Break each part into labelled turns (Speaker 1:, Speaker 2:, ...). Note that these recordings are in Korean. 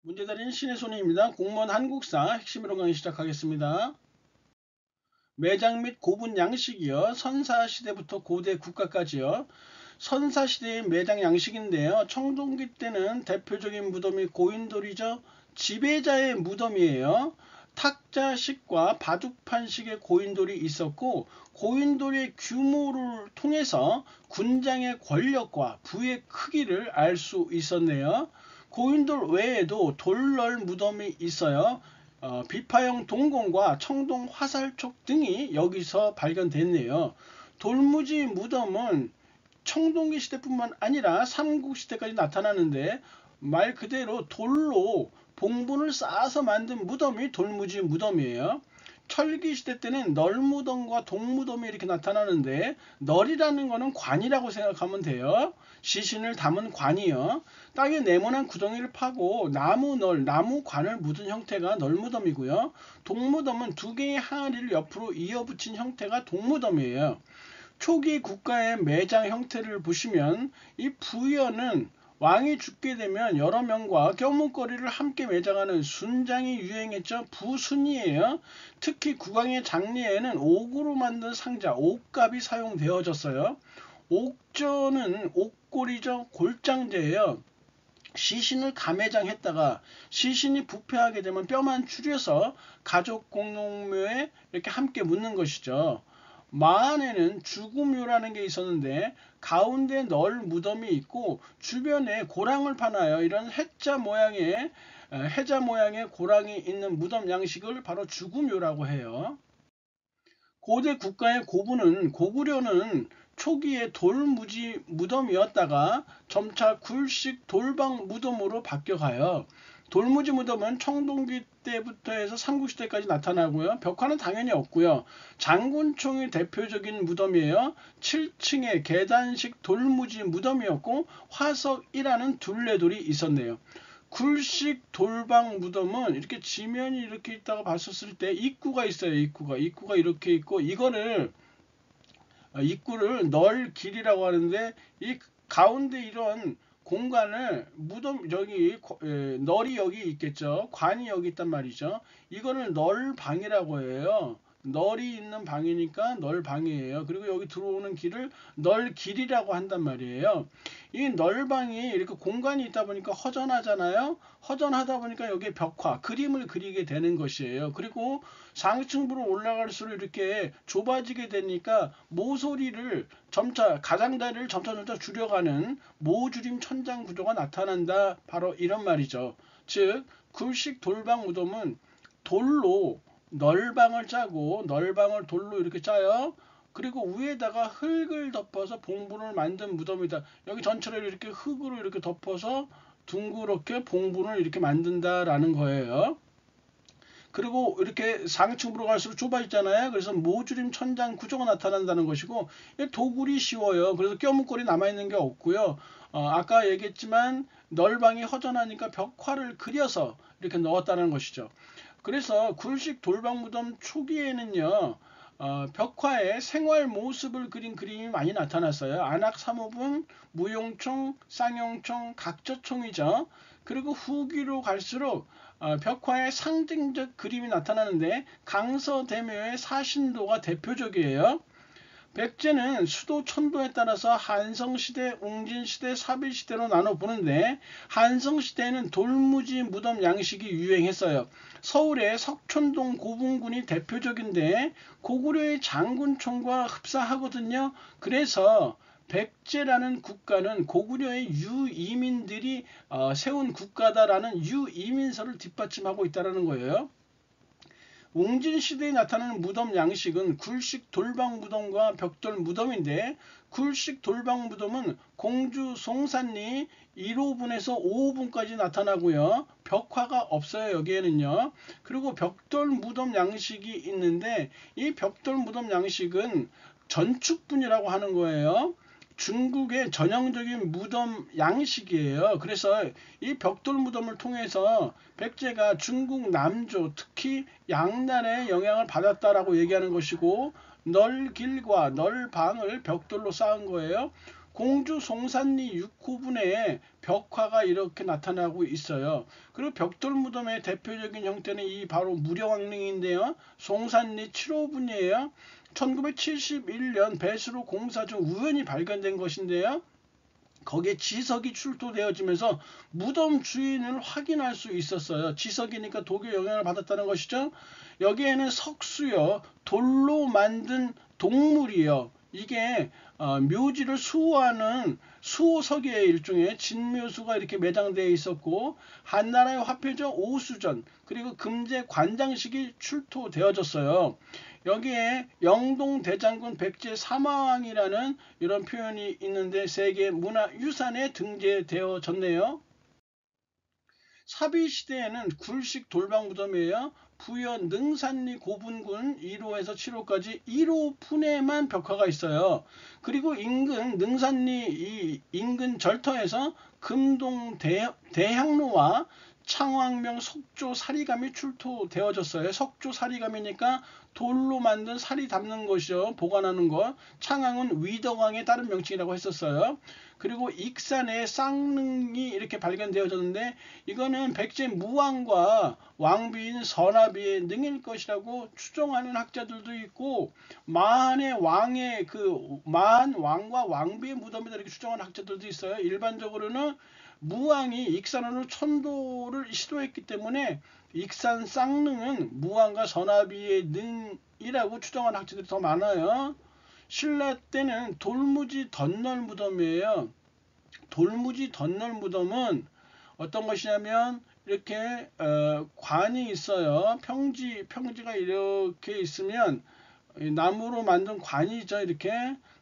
Speaker 1: 문제달인 신의 손해입니다. 공무원 한국사 핵심으로 강의 시작하겠습니다. 매장 및 고분 양식이요. 선사시대부터 고대 국가까지요. 선사시대의 매장 양식인데요. 청동기 때는 대표적인 무덤이 고인돌이죠. 지배자의 무덤이에요. 탁자식과 바둑판식의 고인돌이 있었고, 고인돌의 규모를 통해서 군장의 권력과 부의 크기를 알 수 있었네요. 고인돌 외에도 돌널 무덤이 있어요. 비파형 동공과 청동 화살촉 등이 여기서 발견됐네요. 돌무지 무덤은 청동기 시대뿐만 아니라 삼국시대까지 나타나는데, 말 그대로 돌로 봉분을 쌓아서 만든 무덤이 돌무지 무덤이에요. 철기시대 때는 널무덤과 동무덤이 이렇게 나타나는데, 널이라는 거는 관이라고 생각하면 돼요. 시신을 담은 관이요. 땅에 네모난 구덩이를 파고 나무널, 나무관을 묻은 형태가 널무덤이고요. 동무덤은 두 개의 항아리를 옆으로 이어붙인 형태가 동무덤이에요. 초기 국가의 매장 형태를 보시면 이 부여는 왕이 죽게 되면 여러 명과 껴묵거리를 함께 매장하는 순장이 유행했죠. 부순이에요. 특히 국왕의 장례에는 옥으로 만든 상자, 옥갑이 사용되어졌어요. 옥저는 옥골이죠. 골장제예요. 시신을 가매장했다가 시신이 부패하게 되면 뼈만 추려서 가족 공동묘에 이렇게 함께 묻는 것이죠. 마안에는 죽음묘라는 게 있었는데, 가운데 널 무덤이 있고 주변에 고랑을 파나요. 이런 해자 모양의 고랑이 있는 무덤 양식을 바로 죽음묘라고 해요. 고대 국가의 고부는 고구려는 초기에 돌무지 무덤이었다가 점차 굴식 돌방 무덤으로 바뀌어가요. 돌무지 무덤은 청동기 때부터 해서 삼국시대까지 나타나고요. 벽화는 당연히 없고요. 장군총이 대표적인 무덤이에요. 7층의 계단식 돌무지 무덤이었고, 화석이라는 둘레돌이 있었네요. 굴식 돌방 무덤은 이렇게 지면이 이렇게 있다가 봤었을 때 입구가 있어요. 입구가 이렇게 있고, 이거를 입구를 널 길이라고 하는데, 이 가운데 이런 공간을 무덤 여기 널이 여기 있겠죠. 관이 여기 있단 말이죠. 이거를 널방이라고 해요. 널이 있는 방이니까 널방이에요. 그리고 여기 들어오는 길을 널길이라고 한단 말이에요. 이 널방이 이렇게 공간이 있다 보니까 허전하잖아요. 허전하다 보니까 여기에 벽화, 그림을 그리게 되는 것이에요. 그리고 상층부로 올라갈수록 이렇게 좁아지게 되니까 모서리를 점차, 가장자리를 점차 줄여가는 모주림 천장 구조가 나타난다. 바로 이런 말이죠. 즉, 굴식 돌방 무덤은 돌로 널방을 짜고, 널방을 돌로 이렇게 짜요. 그리고 위에다가 흙을 덮어서 봉분을 만든 무덤이다. 여기 전체를 이렇게 흙으로 이렇게 덮어서 둥그렇게 봉분을 이렇게 만든다라는 거예요. 그리고 이렇게 상층부로 갈수록 좁아지잖아요. 그래서 모주림 천장 구조가 나타난다는 것이고, 도굴이 쉬워요. 그래서 껴묵거리 남아있는 게 없고요. 아까 얘기했지만 널방이 허전하니까 벽화를 그려서 이렇게 넣었다는 것이죠. 그래서 굴식 돌방무덤 초기에는요, 벽화에 생활 모습을 그린 그림이 많이 나타났어요. 안악사목은 무용총, 쌍용총, 각저총이죠. 그리고 후기로 갈수록 벽화에 상징적 그림이 나타나는데, 강서대묘의 사신도가 대표적이에요. 백제는 수도 천도에 따라서 한성시대, 웅진시대, 사비시대로 나눠보는데, 한성시대에는 돌무지 무덤 양식이 유행했어요. 서울의 석촌동 고분군이 대표적인데, 고구려의 장군총과 흡사하거든요. 그래서 백제라는 국가는 고구려의 유이민들이 세운 국가다라는 유이민설을 뒷받침하고 있다는 거예요. 웅진시대에 나타나는 무덤 양식은 굴식 돌방 무덤과 벽돌 무덤인데, 굴식 돌방 무덤은 공주 송산리 1호분에서 5호분까지 나타나고요. 벽화가 없어요, 여기에는요. 그리고 벽돌 무덤 양식이 있는데, 이 벽돌 무덤 양식은 전축분이라고 하는 거예요. 중국의 전형적인 무덤 양식이에요. 그래서 이 벽돌 무덤을 통해서 백제가 중국 남조, 특히 양날의 영향을 받았다라고 얘기하는 것이고, 널길과 널방을 벽돌로 쌓은 거예요. 공주 송산리 6호분에 벽화가 이렇게 나타나고 있어요. 그리고 벽돌 무덤의 대표적인 형태는 이 바로 무령왕릉인데요. 송산리 7호분이에요. 1971년 배수로 공사 중 우연히 발견된 것인데요. 거기에 지석이 출토되어지면서 무덤 주인을 확인할 수 있었어요. 지석이니까 독의 영향을 받았다는 것이죠. 여기에는 석수요, 돌로 만든 동물이요. 이게 묘지를 수호하는 수호석의 일종의 진묘수가 이렇게 매장되어 있었고, 한나라의 화폐죠, 오수전, 그리고 금제 관장식이 출토되어졌어요. 여기에 영동대장군 백제 사마왕이라는 이런 표현이 있는데 세계 문화유산에 등재되어졌네요. 사비시대에는 굴식 돌방무덤이에요. 부여 능산리 고분군 1호에서 7호까지 1호 분에만 벽화가 있어요. 그리고 인근 능산리 이 인근 절터에서 금동 대향로와 창왕명 석조 사리감이 출토되어졌어요. 석조 사리감이니까 돌로 만든 사리 담는 것이요, 보관하는 것. 창왕은 위덕왕의 다른 명칭이라고 했었어요. 그리고 익산에 쌍릉이 이렇게 발견되어졌는데, 이거는 백제 무왕과 왕비인 선아비의 능일 것이라고 추정하는 학자들도 있고, 마한의 왕의 마한 왕과 왕비의 무덤이다 이렇게 추정하는 학자들도 있어요. 일반적으로는 무왕이 익산으로 천도를 시도했기 때문에 익산 쌍릉은 무왕과 선아비의 능이라고 추정하는 학자들이 더 많아요. 신라 때는 돌무지 덧널 무덤이에요. 돌무지 덧널 무덤은 어떤 것이냐면 이렇게 관이 있어요. 평지가 이렇게 있으면 나무로 만든 관이죠, 이렇게.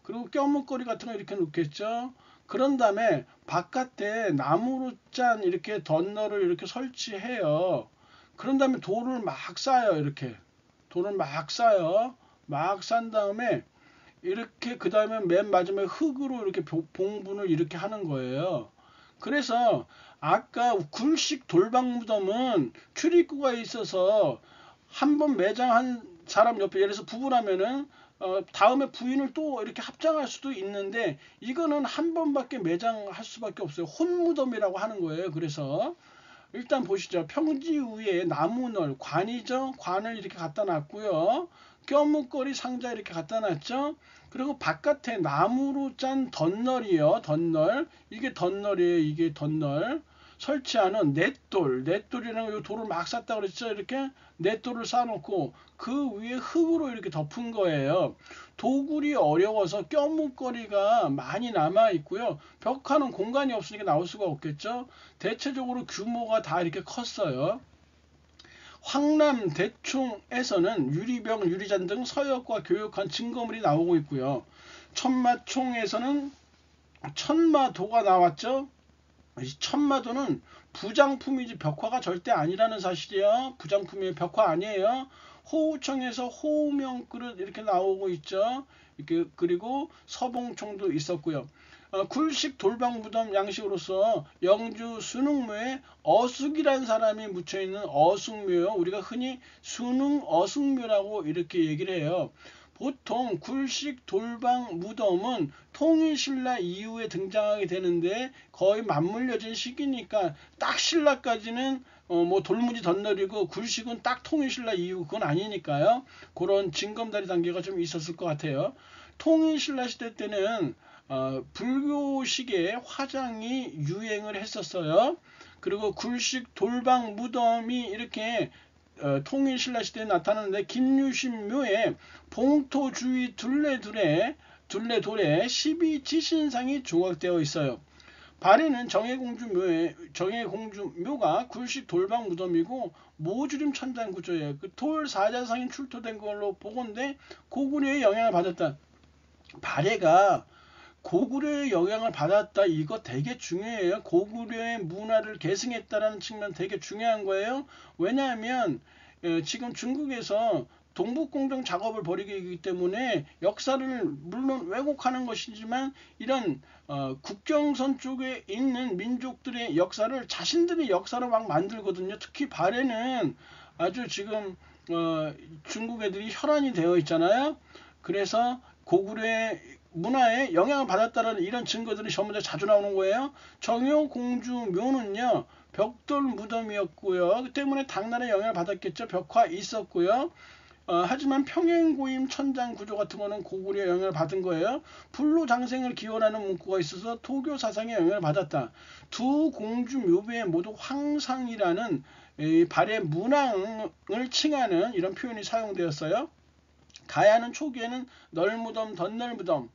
Speaker 1: 그리고 껴묵거리 같은 거 이렇게 놓겠죠. 그런 다음에 바깥에 나무로 짠 이렇게 덧널을 이렇게 설치해요. 그런 다음에 돌을 막 쌓아요. 이렇게 돌을 막 쌓아요. 막 싼 다음에 이렇게 그 다음에 맨 마지막에 흙으로 이렇게 봉분을 이렇게 하는 거예요. 그래서 아까 굴식 돌방무덤은 출입구가 있어서 한 번 매장한 사람 옆에, 예를 들어서 부부라면은 다음에 부인을 또 이렇게 합장할 수도 있는데, 이거는 한 번밖에 매장할 수밖에 없어요. 혼무덤이라고 하는 거예요. 그래서 일단 보시죠. 평지 위에 나무널, 관이죠. 관을 이렇게 갖다 놨고요. 껴묵거리 상자 이렇게 갖다 놨죠. 그리고 바깥에 나무로 짠 덧널이요. 덧널. 이게 덧널이에요. 이게 덧널. 설치하는 넷돌이라는 거, 돌을 막 쌌다 그랬죠. 이렇게 넷돌을 쌓아놓고 그 위에 흙으로 이렇게 덮은 거예요. 도굴이 어려워서 껴묵거리가 많이 남아 있고요. 벽화는 공간이 없으니까 나올 수가 없겠죠. 대체적으로 규모가 다 이렇게 컸어요. 황남 대총에서는 유리병, 유리잔 등 서역과 교역한 증거물이 나오고 있고요. 천마총에서는 천마도가 나왔죠. 이 천마도는 부장품이지 벽화가 절대 아니라는 사실이에요. 부장품이 벽화 아니에요. 호우청에서 호우명 그릇 이렇게 나오고 있죠. 이렇게. 그리고 서봉총도 있었고요. 굴식 돌방무덤 양식으로서 영주 순흥묘에 어숙이라는 사람이 묻혀있는 어숙묘요. 우리가 흔히 순흥 어숙묘라고 이렇게 얘기를 해요. 보통 굴식 돌방 무덤은 통일신라 이후에 등장하게 되는데, 거의 맞물려진 시기니까 딱 신라까지는 뭐 돌무지 덧널이고, 굴식은 딱 통일신라 이후 그건 아니니까요. 그런 징검다리 단계가 좀 있었을 것 같아요. 통일신라 시대 때는 불교식의 화장이 유행을 했었어요. 그리고 굴식 돌방 무덤이 이렇게 통일신라 시대에 나타나는데, 김유신묘에 봉토주의 둘레돌에 12지신상이 조각되어 있어요. 발에는 정해공주묘가 굴식 돌방 무덤이고 모주림 천장 구조예요. 그 돌 사자상이 출토된 걸로 보건데 고구려의 영향을 받았다. 발해가 고구려의 영향을 받았다, 이거 되게 중요해요. 고구려의 문화를 계승했다라는 측면 되게 중요한 거예요. 왜냐하면 지금 중국에서 동북공정 작업을 벌이기 때문에 역사를 물론 왜곡하는 것이지만, 이런 국경선 쪽에 있는 민족들의 역사를 자신들의 역사로 막 만들거든요. 특히 발해는 아주 지금 중국 애들이 혈안이 되어 있잖아요. 그래서 고구려의 문화에 영향을 받았다는 이런 증거들이 전문에 자주 나오는 거예요. 정효공주묘는요 벽돌 무덤이었고요. 그 때문에 당나라에 영향을 받았겠죠. 벽화 있었고요. 하지만 평행고임 천장 구조 같은 거는 고구려에 영향을 받은 거예요. 불로장생을 기원하는 문구가 있어서 토교 사상에 영향을 받았다. 두 공주 묘비에 모두 황상이라는 발의 문항을 칭하는 이런 표현이 사용되었어요. 가야는 초기에는 널무덤, 덧널무덤이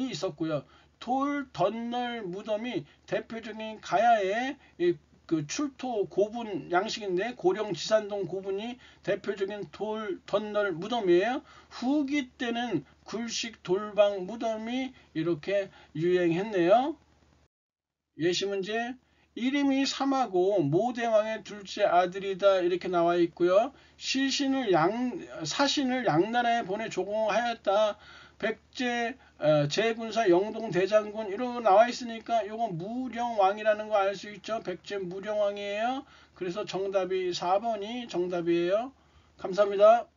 Speaker 1: 있었고요. 돌, 덧널 무덤이 대표적인 가야의 그 출토 고분 양식인데 고령 지산동 고분이 대표적인 돌, 덧널 무덤이에요. 후기 때는 굴식 돌방 무덤이 이렇게 유행했네요. 예시문제 이름이 삼하고 모대왕의 둘째 아들이다 이렇게 나와 있고요. 사신을 양나라에 보내 조공하였다. 백제 제군사 영동대장군 이러고 나와 있으니까 요거 무령왕이라는 거 알 수 있죠. 백제 무령왕이에요. 그래서 정답이 4번이 정답이에요. 감사합니다.